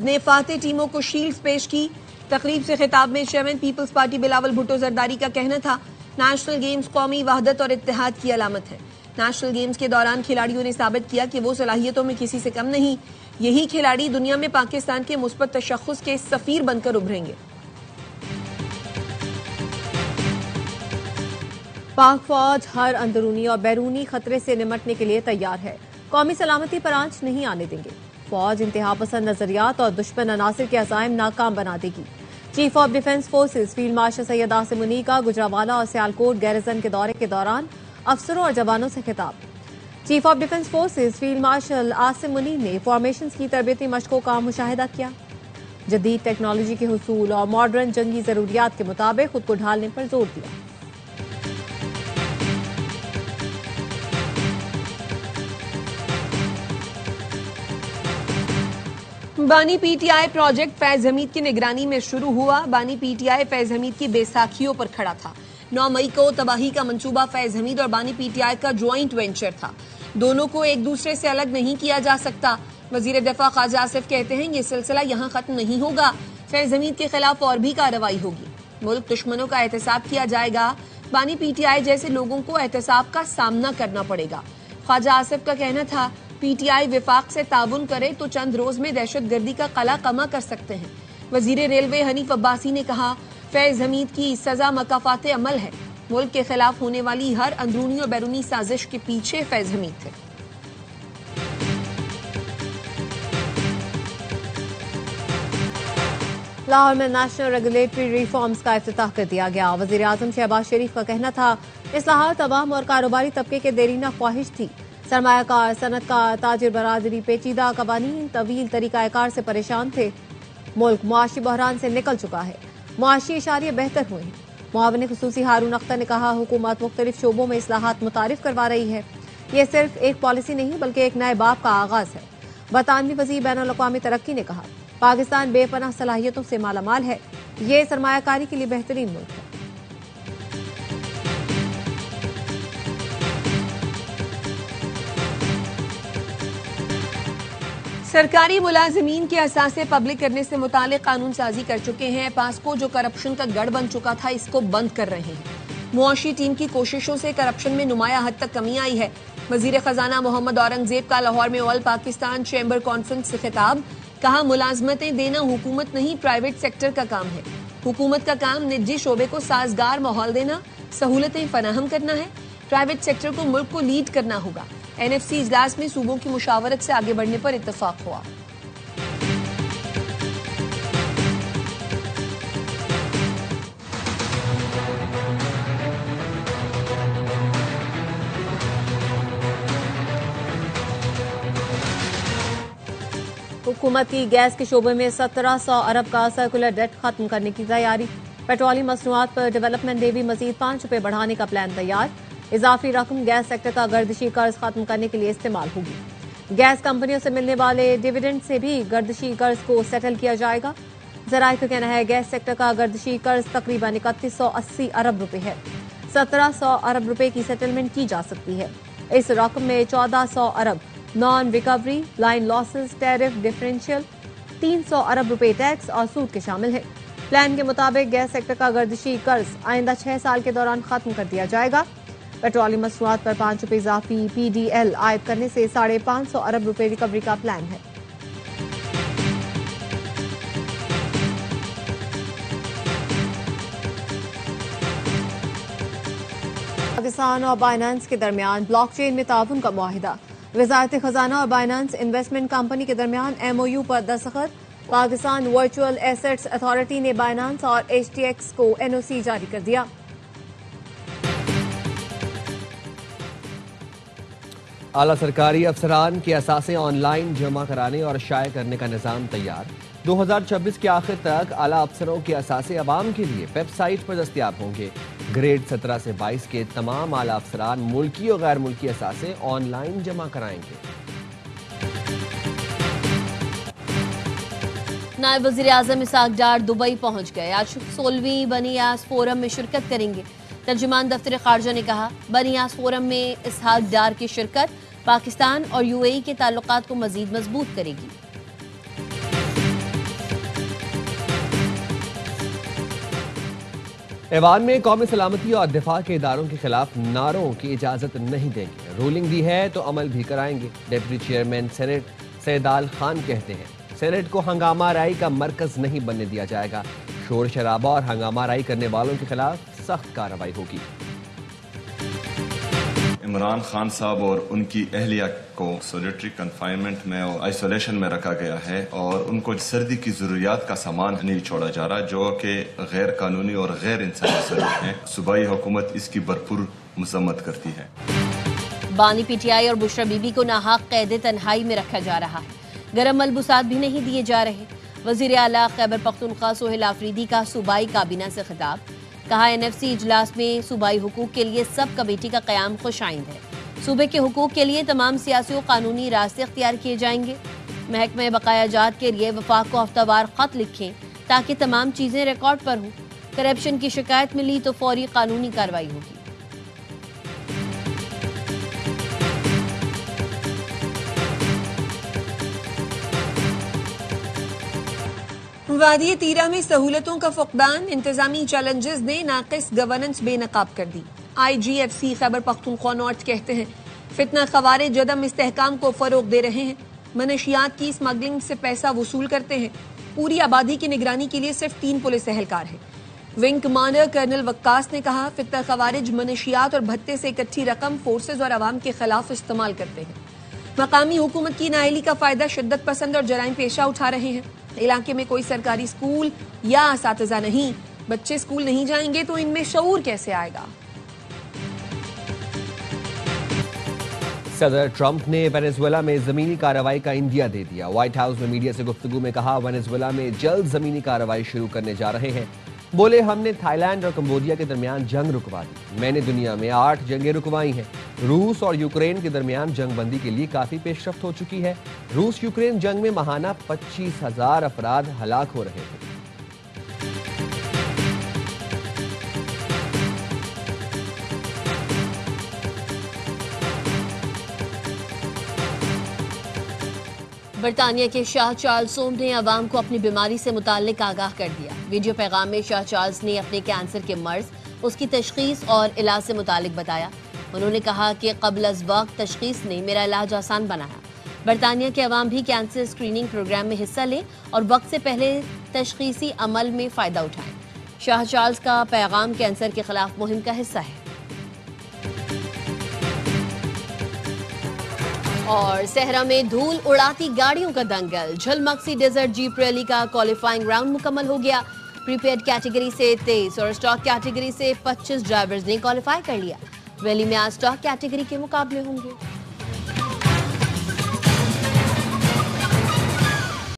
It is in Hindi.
ने फाते टीमों को शील्ड्स पेश की। तकरीब से खिताब में chairman Peoples Party Bilawal Bhutto Zardari का कहना था, नेशनल गेम्स कौमी वहदत और इत्तेहाद की अलामत है। नेशनल गेम्स के दौरान खिलाड़ियों ने साबित किया कि वो सलाहियतों में किसी से कम नहीं। यही खिलाड़ी दुनिया में पाकिस्तान के मुस्बत तशख्खुस के सफीर बनकर उभरेंगे। पाक फौज हर अंदरूनी और बैरूनी खतरे से निमटने के लिए तैयार है। कौमी सलामती पर आंच नहीं आने देंगे। फौज इंतहा पसंद नजरियात और दुश्मन अनासिर के अज़ाइम नाकाम बना देगी। Chief of defence forces field marshal Syed Asim Munir का गुजरावाला और सियालकोट गैरिजन के दौरे के दौरान अफसरों और जवानों से खिताब। Chief of defence forces field marshal Asim Munir ने फॉर्मेशन की तरबियती मशकों का मुशाहिदा किया। जदीद टेक्नोलॉजी के हुसूल और मॉडर्न जंगी जरूरियात के मुताबिक खुद को ढालने पर जोर दिया। बानी पीटीआई प्रोजेक्ट फैज हमीद की निगरानी में शुरू हुआ। बानी पीटीआई फैज हमीद की बैसाखियों पर खड़ा था। 9 मई को तबाही का मंसूबा फैज हमीद और बानी पीटीआई का ज्वाइंट वेंचर था। दोनों को एक दूसरे से अलग नहीं किया जा सकता। वजीर दफा ख्वाजा आसिफ कहते हैं, ये सिलसिला यहाँ खत्म नहीं होगा। फैज हमीद के खिलाफ और भी कार्रवाई होगी। मुल्क दुश्मनों का एहतसाब किया जाएगा। बानी पीटीआई जैसे लोगों को एहतसाब का सामना करना पड़ेगा। ख्वाजा आसिफ का कहना था, पीटीआई विफाक से ताउन करे तो चंद रोज में दहशतगर्दी का कला कमा कर सकते हैं। वजीर रेलवे हनीफ अब्बासी ने कहा, फैज हमीद की सजा मकाफात अमल है। मुल्क के खिलाफ होने वाली हर अंदरूनी और बैरूनी साजिश के पीछे फैज हमीद थे। लाहौर में नेशनल रेगुलेटरी रिफॉर्म्स का इफ्तिताह कर दिया गया। वजीर आजम शहबाज शरीफ का कहना था, इस्लाहात अवाम और कारोबारी तबके के देरीना ख्वाहिश थी। सरमायाकार, सनतकार, ताजिर बरादरी पेचीदा कवानीन तवील तरीकाकार से परेशान थे। मुल्क मुआशी बहरान से निकल चुका है। मुआशी इशारे बेहतर हुए हैं। मुआविन खुसूसी हारून अख्तर ने कहा, हुकूमत मुख्तलिफ शोबों में इस्लाहात मुतारिफ करवा रही है। ये सिर्फ एक पॉलिसी नहीं बल्कि एक नए बाब का आगाज है। बरतानवी वज़ीर बैनुल अक़वामी तरक्की ने कहा, पाकिस्तान बेपनाह सलाहियतों से मालामाल है। ये सरमायाकारी के लिए बेहतरीन मुल्क है। सरकारी मुलाजिमीन के असासे पब्लिक करने से मुतालिक कानून साजी कर चुके हैं। पासको जो करप्शन का गढ़ बन चुका था, इसको बंद कर रहे हैं। मुआशी टीम की कोशिशों से करप्शन में नुमाया हद तक कमी आई है। वजीर खजाना मोहम्मद औरंगजेब का लाहौर में ऑल पाकिस्तान चैम्बर कॉन्फ्रेंस से खिताब। कहा, मुलाजमतें देना हुकूमत नहीं प्राइवेट सेक्टर का काम है। हुकूमत का काम निजी शोबे को साजगार माहौल देना, सहूलतें फराहम करना है। प्राइवेट सेक्टर को मुल्क को लीड करना होगा। एनएफसी इजलास में सूबों की मुशावरत से आगे बढ़ने पर इत्तफाक हुआ। हुकूमत की गैस के शोबे में 1700 अरब का सर्कुलर डेट खत्म करने की तैयारी। पेट्रोलियम मसनूआत पर डेवलपमेंट लेवी मजीद ₹5 बढ़ाने का प्लान तैयार। इजाफी रकम गैस सेक्टर का गर्दिशी कर्ज खत्म करने के लिए इस्तेमाल होगी। गैस कंपनियों से मिलने वाले डिविडेंड से भी गर्दिशी कर्ज को सेटल किया जाएगा। जराये का कहना है, गैस सेक्टर का गर्दिशी कर्ज तकरीबन 3180 अरब रुपए है। 1700 अरब रुपए की सेटलमेंट की जा सकती है। इस रकम में 1400 अरब non recovery, line losses, tariff differential, 300 अरब रुपए टैक्स और सूद के शामिल है। प्लान के मुताबिक गैस सेक्टर का गर्दिशी कर्ज आइंदा 6 साल के दौरान खत्म कर दिया जाएगा। पेट्रोलियम मसनूआत पर ₹5 इजाफी PDL आयद करने से 550 अरब रुपए रिकवरी का प्लान है। पाकिस्तान और बाइनेंस के दरमियान ब्लॉकचेन में ताउन का मुआहिदा। वजारत खजाना और बाइनेंस इन्वेस्टमेंट कंपनी के दरमियान MOU पर दस्तखत। पाकिस्तान वर्चुअल एसेट्स अथॉरिटी ने बाइनेंस और HTX को NOC जारी कर दिया। आला सरकारी अफसरान के असासे ऑनलाइन जमा कराने और शाये करने का निज़ाम तैयार। 2026 के आखिर तक आला अफसरों के असासे अवाम के लिए वेबसाइट पर दस्तियाब होंगे। ग्रेड 17 से 22 के तमाम आला अफसरान मुल्की और गैर मुल्की असासे ऑनलाइन जमा कराएंगे। नायब वज़ीर आज़म इसहाक डार दुबई पहुंच गए। आज 16वीं बनीयास फोरम में शिरकत करेंगे। तर्जुमान दफ्तर खारजा ने कहा, बनीयास फोरम में इसहाक डार की शिरकत पाकिस्तान और UAE के ताल्लुकात को मजीद मजबूत करेगी। ऐवान में कौमी सलामती और दिफा के इदारों के खिलाफ नारों की इजाजत नहीं देंगे। रूलिंग दी है तो अमल भी कराएंगे। डिप्टी चेयरमैन सेनेट सैदाल खान कहते हैं, सेनेट को हंगामा राई का मरकज नहीं बनने दिया जाएगा। शोर शराबा और हंगामा राई करने वालों के खिलाफ सख्त कार्रवाई होगी। इमरान खान साहब और उनकी अहलिया को सॉलिटरी कन्फाइनमेंट में और आइसोलेशन में रखा गया है और उनको सर्दी की जरूरियात का सामान नहीं छोड़ा जा रहा, जो कि गैर कानूनी और गैर इंसानी सलूक है। सूबाई हुकूमत इसकी भरपूर मजम्मत करती है। बानी पीटीआई और बुशरा बीबी को नाहक कैद तन्हाई में रखा जा रहा है। गर्म मलबूसात भी नहीं दिए जा रहे। वजीर आला खैबर पख्तूनख्वा सोहेल आफरीदी का सूबाई काबीना से खिताब। कहा, NFC इजलास में सूबाई हुकूक के लिए सब कमेटी का कयाम खुशाइंद है। सूबे के हुकूक के लिए तमाम सियासी और कानूनी रास्ते अख्तियार किए जाएंगे। महकमे बकाया जात के लिए वफाक को हफ्तावार खत लिखें ताकि तमाम चीजें रिकॉर्ड पर हों। करप्शन की शिकायत मिली तो फौरी कानूनी कार्रवाई होगी। वादी तीरा में सहूलतों का फुकदान, इंतजामी चैलेंजेस ने नाकिस गवर्नेंस बेनकाब कर दी। IGFC खैबर पख्तूनख्वा नॉर्थ कहते हैं, फितना खवारिज जदम इस्तेहकाम को फरोग दे रहे हैं। मनशियात की स्मगलिंग से पैसा वसूल करते हैं। पूरी आबादी की निगरानी के लिए सिर्फ 3 पुलिस एहलकार हैं। विंग कमांडर कर्नल वक्कास ने कहा, फितना खवारिज मनशियात और भत्ते से इकट्ठी रकम फोर्सेज और अवाम के खिलाफ इस्तेमाल करते हैं। मकामी हुकूमत की नाअहली का फायदा शिद्दत पसंद और जराइम पेशा उठा रहे हैं। इलाके में कोई सरकारी स्कूल या असातिज़ा नहीं। बच्चे स्कूल नहीं जाएंगे तो इनमें शऊर कैसे आएगा। सदर ट्रंप ने वेनेजुएला में जमीनी कार्रवाई का इंदिया दे दिया। व्हाइट हाउस में मीडिया से गुफ्तगू में कहा, वेनेजुएला में जल्द जमीनी कार्रवाई शुरू करने जा रहे हैं। बोले, हमने थाईलैंड और कंबोडिया के दरमियान जंग रुकवा दी। मैंने दुनिया में 8 जंगें रुकवाई हैं। रूस और यूक्रेन के दरमियान जंगबंदी के लिए काफी पेशरफ्त हो चुकी है। रूस यूक्रेन जंग में माहाना 25,000 अफराद हलाक हो रहे थे। बरतानिया के शाह चार्ल्सोम ने अवाम को अपनी बीमारी से मुताल्लिक आगाह कर दिया। वीडियो पैगाम में शाह चार्ल्स ने अपने कैंसर के मर्ज, उसकी तशखीस और इलाज से मुताल्लिक बताया। उन्होंने कहा कि क़ब्ल अज़ वक्त तशखीस ने मेरा इलाज आसान बनाया। बरतानिया के अवाम भी कैंसर स्क्रीनिंग प्रोग्राम में हिस्सा लें और वक्त से पहले तशखीसी अमल में फ़ायदा उठाएं। शाह चार्ल्स का पैगाम कैंसर के खिलाफ मुहिम का हिस्सा है। और सहरा में धूल उड़ाती गाड़ियों का दंगल। झलमक्सी डेजर्ट जीप रैली का क्वालिफाइंग राउंड मुकम्मल हो गया। प्रीपेड कैटेगरी से 23 और स्टॉक कैटेगरी से 25 ड्राइवर्स ने क्वालिफाई कर लिया। रैली में आज स्टॉक कैटेगरी के मुकाबले होंगे।